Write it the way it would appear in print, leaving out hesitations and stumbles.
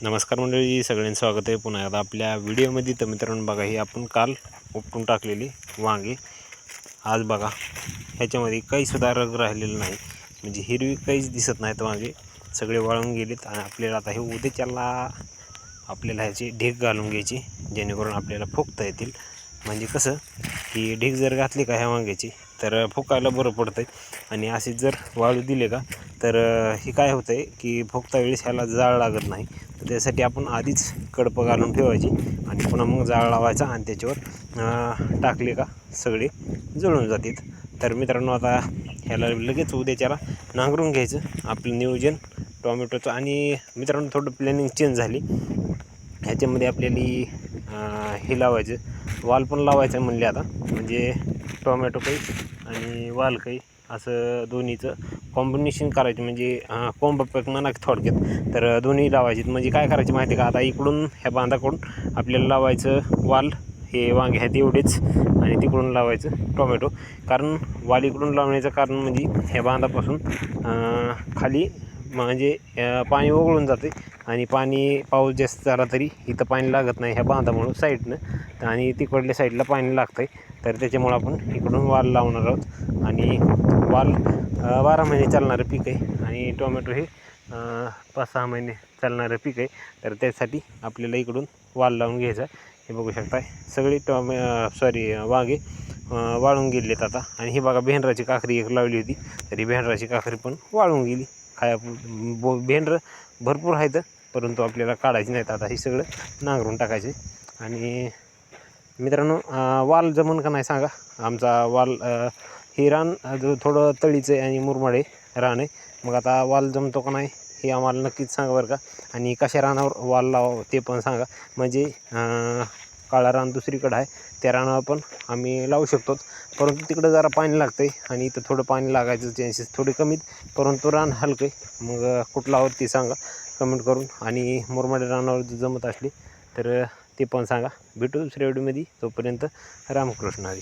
नमस्कार मंडळी, सगळ्यांचं स्वागत आहे पुन्हा एकदा आपल्या व्हिडिओमध्ये. तर मित्रांनो बघा, ही आपण काल उपटून टाकलेली वांगे आज बघा ह्याच्यामध्ये काहीसुद्धा रग राहिलेलं नाही, म्हणजे हिरवी काहीच दिसत नाहीत. वांगे सगळे वाळून गेलेत आणि आपल्याला आता हे उद्याच्याला आपल्याला ह्याची ढीग घालून घ्यायची, जेणेकरून आपल्याला फुकता येतील. म्हणजे कसं की ढीग जर घातली का ह्या वांग्याची तर फुकायला बरं पडतं आहे. आणि असे जर वाळू दिले का तर हे काय होतं आहे की फुकता वेळेस ह्याला जाळ लागत नाही. तर त्यासाठी आपण आधीच कडपं घालून ठेवायची आणि पुन्हा मग जाळ लावायचा आणि त्याच्यावर टाकले का सगळे जळून जातात. तर मित्रांनो, आता ह्याला लगेच उद्याच्याला नांगरून घ्यायचं आपलं नियोजन टॉमॅटोचं. आणि मित्रांनो, थोडं प्लॅनिंग चेंज झाली. ह्याच्यामध्ये आपल्याला हे लावायचं, वाल पण लावायचं म्हणले आता, म्हणजे टोमॅटो काही आणि वाल काही असं दोन्हीचं कॉम्बिनेशन करायचं. म्हणजे कॉम्बो पॅक म्हणा थोडक्यात. तर दोन्ही लावायचे. म्हणजे काय करायचे माहिती आहे का, आता इकडून ह्या बांधाकडून आपल्याला लावायचं वाल, हे वांगे आहेत एवढेच, आणि तिकडून लावायचं टोमॅटो. कारण वाल इकडून लावण्याचं कारण म्हणजे ह्या बांधापासून खाली म्हणजे पाणी ओघळून जाते आणि पाऊस जास्त झाला तरी इथं पाणी लागत नाही ह्या बांधामुळं साईडनं, आणि तिकडल्या साईडला पाणी लागतं आहे. तर त्याच्यामुळं आपण इकडून वाल लावणार आहोत. आणि वाल 12 महिने चालणारं पीक आहे आणि टोमॅटो हे 5-6 महिने चालणारं पीक आहे. तर त्यासाठी आपल्याला इकडून वाल लावून घ्यायचा. हे बघू शकताय सगळे वांगे वाळून गेलेत आता. आणि ही बघा, भेंडराची काकरी एक लावली होती, तरी भेंडराची काकरी पण वाळून गेली. भेंडरं भरपूर आहेत, परंतु आपल्याला काढायची नाहीत. आता हे सगळं नांगरून टाकायचे. आणि मित्रांनो, वाल जमन का नाही सांगा. आमचा वाल हे रान जो थोडं तळीचं आहे आणि मुरमाडे रान आहे. मग आता वाल जमतो का नाही हे आम्हाला नक्कीच सांगा बरं का. आणि कशा रानावर वाल लावावं ते पण सांगा. म्हणजे काळा रान दुसरीकडं आहे, त्या रानावर पण आम्ही लावू शकतो. परंतु तिकडं जरा पाणी लागतं आहे आणि इथं थोडं पाणी लागायचं चान्सेस थोडे कमीत, परंतु रान हलकं आहे. मग कुठलं आहोत ते सांगा कमेंट करून. आणि मुरमाडे रानावर जर जमत असली तर ते पण सांगा. भेटू दुसऱ्या व्हिडिओमध्ये. तोपर्यंत रामकृष्ण हरी.